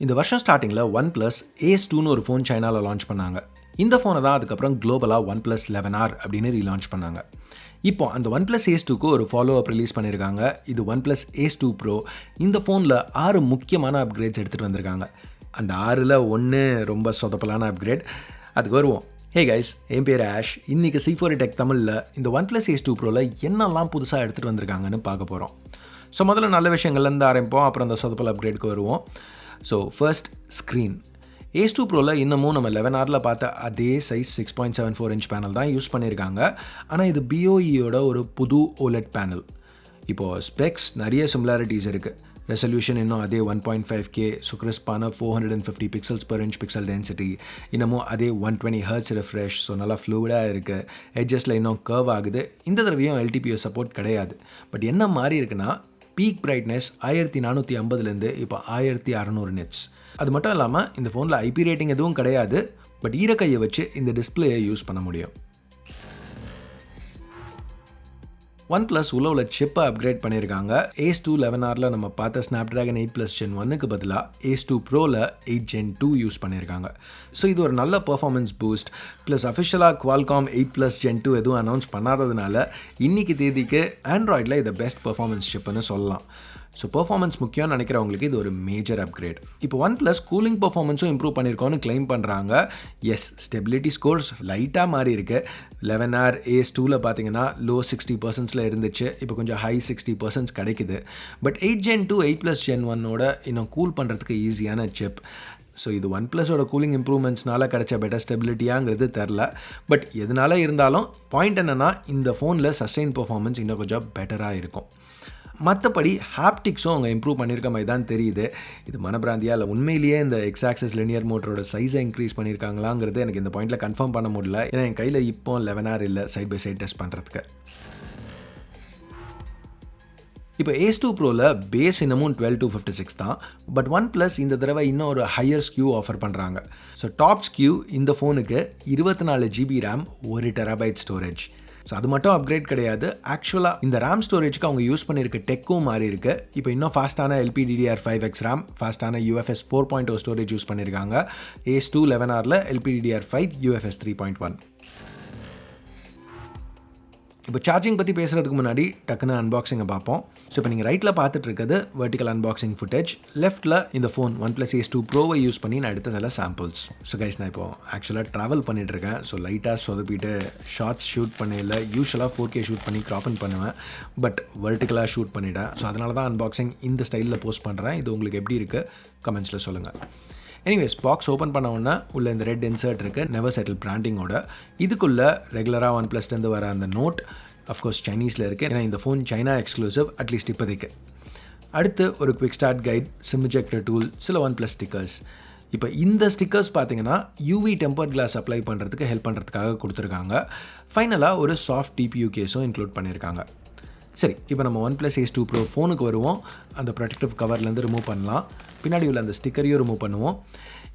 இந்த வருஷம் ஸ்டார்டிங்கில் OnePlus Ace 2ன்னு ஒரு ஃபோன் சைனாவில் லான்ச் பண்ணாங்க. இந்த ஃபோனை தான் அதுக்கப்புறம் குளோபலாக OnePlus 11R அப்படின்னு ரீலான்ச் பண்ணாங்க. இப்போ அந்த OnePlus Ace 2க்கு ஒரு ஃபாலோ அப் ரிலீஸ் பண்ணியிருக்காங்க. இது OnePlus Ace 2 Pro. இந்த ஃபோனில் 6 முக்கியமான அப்கிரேட்ஸ் எடுத்துகிட்டு வந்திருக்காங்க. அந்த 6ல் ஒன்று ரொம்ப சொதப்பலான அப்கிரேட். அதுக்கு வருவோம். ஹே கைஸ், என் பேர் ஆஷ். இன்றைக்கி C4 டெக் தமிழில் இந்த OnePlus Ace 2 Proவில் என்னெல்லாம் புதுசாக எடுத்துகிட்டு வந்திருக்காங்கன்னு பார்க்க போகிறோம். ஸோ முதல்ல நல்ல விஷயங்கள்லேருந்து ஆரம்பிப்போம், அப்புறம் அந்த சொதப்பல் அப்கிரேட்க்கு வருவோம். So first screen. Ace 2 Proவில் இன்னமும் நம்ம 11Rல பார்த்த அதே சைஸ் 6.74 இன்ச் பேனல் தான் யூஸ் பண்ணியிருக்காங்க. ஆனால் இது BOEயோட ஒரு புது OLED பேனல். இப்போது ஸ்பெக்ஸ் நிறைய சிமிலாரிட்டிஸ் இருக்குது. ரெசல்யூஷன் இன்னும் அதே 1.5K, ஸோ கிறிஸ்பான 450 pixels per inch pixel density. இன்னமும் அதே 120 Hz ரெஃப்ரெஷ், ஸோ நல்லா ஃப்ளூவிடாக இருக்குது. எட்ஜஸில் இன்னும் கர்வ் ஆகுது. இந்த தடவையும் LTPO சப்போர்ட் கிடையாது. பட் என்ன மாறி இருக்குன்னா, பீக் பிரைட்னஸ் 1450லேருந்து இப்போ 1600 nits. அது மட்டும் இல்லாமல் இந்த ஃபோனில் IP ரேட்டிங் எதுவும் கிடையாது. பட் ஈரக்கையை வச்சு இந்த டிஸ்பிளேயை யூஸ் பண்ண முடியும். OnePlus உள்ள சிப்பை அப்கிரேட் பண்ணியிருக்காங்க. Ace 2 11Rல நம்ம பார்த்த snapdragon 8+ Gen 1க்கு பதிலாக Ace 2 Proவில் 8 Gen 2 யூஸ் பண்ணியிருக்காங்க. ஸோ இது ஒரு நல்ல பர்ஃபார்மன்ஸ் பூஸ்ட். ப்ளஸ் அஃபிஷியலாக Qualcomm 8+ Gen 2 எதுவும் அனௌன்ஸ் பண்ணாததுனால இன்னைக்கு தேதிக்கு ஆண்ட்ராய்டில் இதை பெஸ்ட் பர்ஃபார்மன்ஸ் சிப்புன்னு சொல்லலாம். ஸோ பர்ஃபார்மன்ஸ் முக்கியம்னு நினைக்கிறவங்களுக்கு இது ஒரு மேஜர் அப்கிரேட். இப்போ OnePlus கூலிங் பர்ஃபார்மன்ஸும் இம்ப்ரூவ் பண்ணியிருக்கோன்னு கிளைம் பண்ணுறாங்க. எஸ், ஸ்டெபிலிட்டி ஸ்கோர்ஸ் லைட்டாக மாறி இருக்குது. 11R Ace 2ல் பார்த்தீங்கன்னா லோ 60% இருந்துச்சு, இப்போ கொஞ்சம் ஹை 60% கிடைக்குது. பட் 8 Gen 2 8+ Gen 1ஓட இன்னும் கூல் பண்ணுறதுக்கு ஈஸியான சிப். ஸோ இது OnePlusோட கூலிங் இம்ப்ரூவ்மெண்ட்ஸ்னால கிடைச்ச பெட்டர் ஸ்டெபிலிட்டியாங்கிறது தெரில. பட் எதனால இருந்தாலும் பாயிண்ட் என்னென்னா, இந்த ஃபோனில் சஸ்டெயின் பர்ஃபார்மன்ஸ் இன்னும் கொஞ்சம் பெட்டராக இருக்கும். மற்றபடி ஹாப்டிக்ஸும் அவங்க இம்ப்ரூவ் பண்ணியிருக்க மாதிரி தான் தெரியுது. இது மனப்பிராந்தியா இல்லை உண்மையிலேயே இந்த எக்ஸாக்சஸ் லினியர் மோட்டரோட சைஸை இன்க்ரீஸ் பண்ணியிருக்காங்களாங்கிறது எனக்கு இந்த பாயிண்டில் கன்ஃபார்ம் பண்ண முடியல. ஏன்னா என் கையில் இப்போ 11R இல்லை சைட் பை சைட் டெஸ்ட் பண்ணுறதுக்கு. இப்போ Ace 2 Proவில் பேஸ் இன்னமும் 12,256 தான். பட் OnePlus இந்த தடவை இன்னும் ஒரு ஹையர் ஸ்கியூ ஆஃபர் பண்ணுறாங்க. ஸோ டாப் ஸ்கியூ இந்த ஃபோனுக்கு 24 GB RAM 1 TB storage. So அது மட்டும் அப்கிரேட் கிடையாது. ஆக்சுவலாக இந்த ரேம் ஸ்டோரேஜ்க்கு அவங்க யூஸ் பண்ணியிருக்க டெக்கும் மாறி இருக்கு. இப்போ இன்னும் ஃபாஸ்ட்டான LPDDR5X RAM, ஃபாஸ்ட்டான UFS 4.0 storage use பண்ணியிருக்காங்க. Ace 2 11Rல LPDDR5 UFS 3.1. இப்போ சார்ஜிங் பற்றி பேசுகிறதுக்கு முன்னாடி டக்குன்னு அன்பாக்சிங்கை பார்ப்போம். ஸோ இப்போ நீங்கள் ரைட்டில் பார்த்துட்டு இருக்கிறது வெர்டிக்கல் அன்பாக்சிங் ஃபுட்டேஜ். லெஃப்ட்டில் இந்த ஃபோன் OnePlus Ace 2 Proவை யூஸ் பண்ணி நான் எடுத்த சில சாம்பிள்ஸ். ஸோ கைஸ், நான் இப்போ ஆக்சுவலாக ட்ராவல் பண்ணிகிட்ருக்கேன். ஸோ லைட்டாக சொதப்பிட்டு ஷார்ட்ஸ் ஷூட் பண்ணல. யூஸ்வலாக 4K ஷூட் பண்ணி க்ராப்பன் பண்ணுவேன். பட் வெர்டிக்கலாக ஷூட் பண்ணிட்டேன். ஸோ அதனால தான் அன்பாக்சிங் இந்த ஸ்டைலில் போஸ்ட் பண்ணுறேன். இது உங்களுக்கு எப்படி இருக்குது கமெண்ட்ஸில் சொல்லுங்கள். எனிவேஸ், பாக்ஸ் ஓப்பன் பண்ண உடனே உள்ள இந்த ரெட் இன்சர்ட் இருக்குது, நெவர் செட்டில் பிராண்டிங்கோட. இதுக்குள்ளே ரெகுலராக OnePlusலேருந்து வர அந்த நோட் அஃப்கோர்ஸ் சைனீஸில் இருக்குது. ஏன்னா இந்த ஃபோன் சைனா எக்ஸ்க்ளூசிவ், அட்லீஸ்ட் இப்போதைக்கு. அடுத்து ஒரு quick start guide, sim ejector tool, சில OnePlus ஸ்டிக்கர்ஸ். இப்போ இந்த ஸ்டிக்கர்ஸ் பார்த்தீங்கன்னா UV டெம்பர்ட் கிளாஸ் அப்ளை பண்ணுறதுக்கு ஹெல்ப் பண்ணுறதுக்காக கொடுத்துருக்காங்க. ஃபைனலாக ஒரு சாஃப்ட் TPU கேஸும் இன்க்ளூட் பண்ணியிருக்காங்க. சரி, இப்போ நம்ம OnePlus Ace 2 Pro ஃபோனுக்கு வருவோம். அந்த ப்ரொடெக்டிவ் கவர்லேருந்து ரிமூவ் பண்ணலாம். பின்னாடி உள்ள அந்த ஸ்டிக்கரையும் ரிமூவ் பண்ணுவோம்.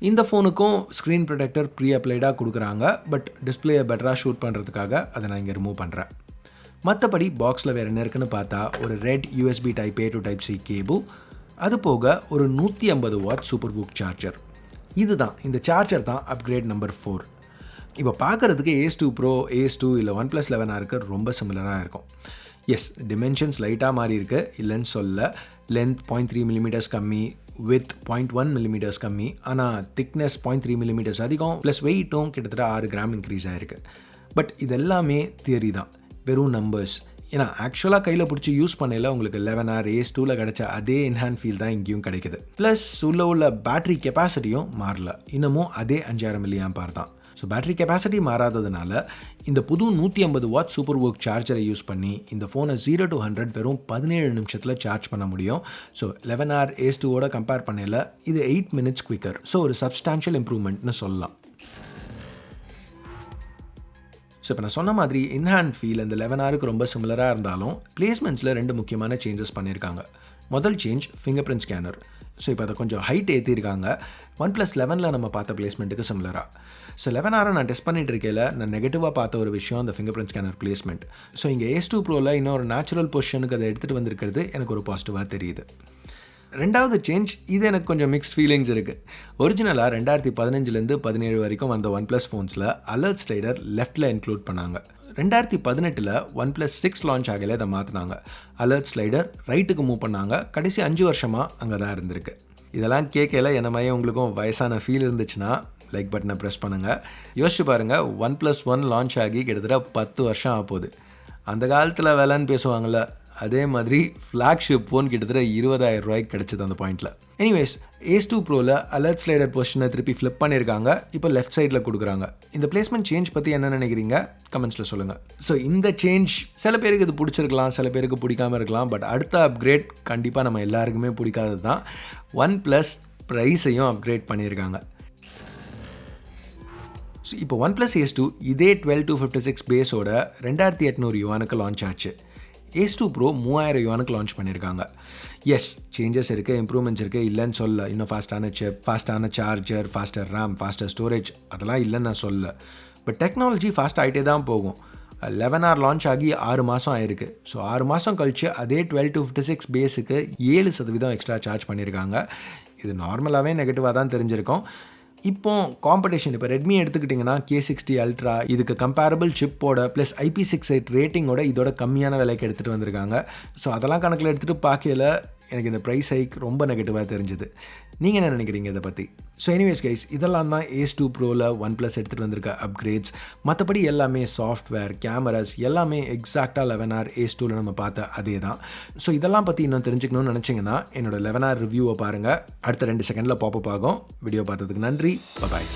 இந்த ஃபோனுக்கும் ஸ்க்ரீன் ப்ரொடெக்டர் ப்ரீ அப்ளைடாக கொடுக்குறாங்க. பட் டிஸ்பிளேயை பெட்டராக ஷூட் பண்ணுறதுக்காக அதை நான் இங்கே ரிமூவ் பண்ணுறேன். மற்றபடி பாக்ஸில் வேறு என்ன இருக்குன்னு பார்த்தா, ஒரு red USB Type A to Type C cable, அது போக ஒரு 150 வாட் சூப்பர் வூக் சார்ஜர். இதுதான், இந்த சார்ஜர் தான் அப்கிரேட் நம்பர் 4. இப்போ பார்க்குறதுக்கு Ace 2 Pro, Ace 2 இல்லை OnePlus 11Rக்கு ரொம்ப சிமிலராக இருக்கும். எஸ், டிமென்ஷன்ஸ் லைட்டாக மாறி இருக்குது, இல்லைன்னு சொல்ல. லென்த் 0.3 mm கம்மி, வித் 0.1 mm கம்மி. ஆனால் திக்னஸ் 0.3 mm அதிகம். ப்ளஸ் வெயிட்டும் கிட்டத்தட்ட 6 கிராம் இன்க்ரீஸ் ஆகிருக்கு. பட் இது எல்லாமே தியரி தான், வெறும் நம்பர்ஸ். ஏன்னா ஆக்சுவலாக கையில் பிடிச்சி யூஸ் பண்ணல உங்களுக்கு 11R Ace 2ல் கிடைச்ச அதே இன்ஹேண்ட் ஃபீல் தான் இங்கேயும் கிடைக்குது. ப்ளஸ் உள்ள பேட்டரி கெப்பாசிட்டியும் மாறல, இன்னமும் அதே 5000 mAh தான். ஸோ பேட்டரி கெப்பாசிட்டி மாறாததுனால இந்த புது 150 வாட் சூப்பர் வூக் சார்ஜரை யூஸ் பண்ணி இந்த ஃபோனை 0 to 100 வெறும் 17 நிமிஷத்தில் சார்ஜ் பண்ண முடியும். ஸோ 11R Ace 2ஓட கம்பேர் பண்ணல இது 8 minutes குவிக்கர். ஸோ ஒரு சப்ஸ்டான்ஷியல் இம்ப்ரூவ்மெண்ட்னு சொல்லலாம். ஸோ இப்போ நான் சொன்ன மாதிரி இன்ஹேண்ட் ஃபீல் இந்த 11Rக்கு ரொம்ப சிமிலராக இருந்தாலும் பிளேஸ்மெண்ட்ஸில் 2 முக்கியமான சேஞ்சஸ் பண்ணியிருக்காங்க. முதல் change finger print scanner. So இப்போ அதை கொஞ்சம் ஹைட் ஏற்றிருக்காங்க. OnePlus 11ல் நம்ம பார்த்த பிளேஸ்மெண்ட்டுக்கு சிமிலராக. ஸோ 11R நான் டெஸ்ட் பண்ணிட்டு இருக்கையில் நான் நெகட்டிவாக பார்த்த ஒரு விஷயம் அந்த finger print scanner placement. So இங்கே Ace 2 Proவில் இன்னொரு நேச்சுரல் பொசிஷனுக்கு அதை எடுத்துகிட்டு வந்திருக்கிறது எனக்கு ஒரு பாசிட்டிவாக தெரியுது. ரெண்டாவது சேஞ்ச் இது எனக்கு கொஞ்சம் மிக்ஸ்ட் ஃபீலிங்ஸ் இருக்குது. ஒரிஜினலாக 2015லேருந்து 17 வரைக்கும் வந்த OnePlus ஃபோன்ஸில் அலர்ட் ஸ்லைடர் லெஃப்ட்டில் இன்க்ளூட் பண்ணாங்க. 2018 OnePlus 6 லான்ச் ஆகல இதை மாற்றினாங்க. அலர்ட் ஸ்லைடர் ரைட்டுக்கு மூவ் பண்ணாங்க. கடைசி 5 வருஷமாக அங்கே தான் இருந்திருக்கு. இதெல்லாம் கேட்கல என்ன மாதிரி உங்களுக்கும் வயசான ஃபீல் இருந்துச்சுன்னா லைக் பட்டனை ப்ரெஸ் பண்ணுங்கள். யோசிச்சு பாருங்கள், OnePlus 1 லான்ச் ஆகி கிட்டத்தட்ட 10 வருஷம் ஆகுது. அந்த காலத்தில் விலைன்னு பேசுவாங்கள்ல, அதே மாதிரி ஃப்ளாக்ஷிப் ஃபோன் கிட்டத்தட்ட 20,000 ரூபாய்க்கு கிடச்சிது அந்த பாயிண்டில். எனிவேஸ், Ace 2 Proவில் அலர்ட் ஸ்லைடர் பொசிஷனை திருப்பி ஃப்ளிப் பண்ணியிருக்காங்க. இப்போ லெஃப்ட் சைடில் கொடுக்குறாங்க. இந்த பிளேஸ்மெண்ட் சேஞ்ச் பற்றி என்ன நினைக்கிறீங்க கமெண்ட்ஸில் சொல்லுங்கள். ஸோ இந்த சேஞ்ச் சில பேருக்கு இது பிடிச்சிருக்கலாம், சில பேருக்கு பிடிக்காமல் இருக்கலாம். பட் அடுத்த அப்கிரேட் கண்டிப்பாக நம்ம எல்லாருக்குமே பிடிக்காதது தான். OnePlus ப்ரைஸையும் அப்கிரேட் பண்ணியிருக்காங்க. ஸோ இப்போ OnePlus Ace 2 இதே 12,256 பேஸோட 2,800 யுவானுக்கு லான்ச் ஆச்சு. Ace 2 Pro 3,000 யுவானுக்கு லான்ச் பண்ணியிருக்காங்க. எஸ், சேஞ்சஸ் இருக்குது, இம்ப்ரூவ்மெண்ட்ஸ் இருக்குது, இல்லைன்னு சொல்ல. இன்னும் ஃபாஸ்ட்டான சிப், ஃபாஸ்ட்டான charger, faster RAM, faster storage, அதெல்லாம் இல்லைன்னு நான் சொல்ல. பட் டெக்னாலஜி ஃபாஸ்ட் ஆகிட்டே தான் போகும். 11R லான்ச் ஆகி 6 மாதம் ஆயிருக்கு. ஸோ 6 மாதம் கழிச்சு அதே 12,256 பேஸுக்கு 7% எக்ஸ்ட்ரா சார்ஜ் பண்ணியிருக்காங்க. இது நார்மலாகவே நெகட்டிவாக தான் தெரிஞ்சிருக்கும். இப்போ காம்படிஷன், இப்போ ரெட்மி எடுத்துக்கிட்டிங்கன்னா K60 Ultra இதுக்கு கம்பேரபிள் சிப்போட ப்ளஸ் IP68 ரேட்டிங்கோட இதோட கம்மியான விலைக்கு எடுத்துகிட்டு வந்திருக்காங்க. ஸோ அதெல்லாம் கணக்கில் எடுத்துகிட்டு பார்க்கல எனக்கு இந்த ப்ரைஸ் ஹைக் ரொம்ப நெகட்டிவாக தெரிஞ்சுது. நீங்கள் என்ன நினைக்கிறீங்க இதை பற்றி? ஸோ எனிவேஸ் கைஸ், இதெல்லாம் தான் Ace 2 Proவில் OnePlus எடுத்துகிட்டு வந்திருக்க அப்கிரேட்ஸ். மற்றபடி எல்லாமே சாஃப்ட்வேர், கேமராஸ் எல்லாமே எக்ஸாக்டாக 11R Ace 2ல் நம்ம பார்த்த அதே தான். ஸோ இதெல்லாம் பற்றி இன்னும் தெரிஞ்சுக்கணும்னு நினச்சிங்கன்னா என்னோட 11R ரிவ்யூவை பாருங்கள். அடுத்த 2 செகண்டில் பாப்பப் ஆகும். வீடியோ பார்த்ததுக்கு நன்றி. பாய்.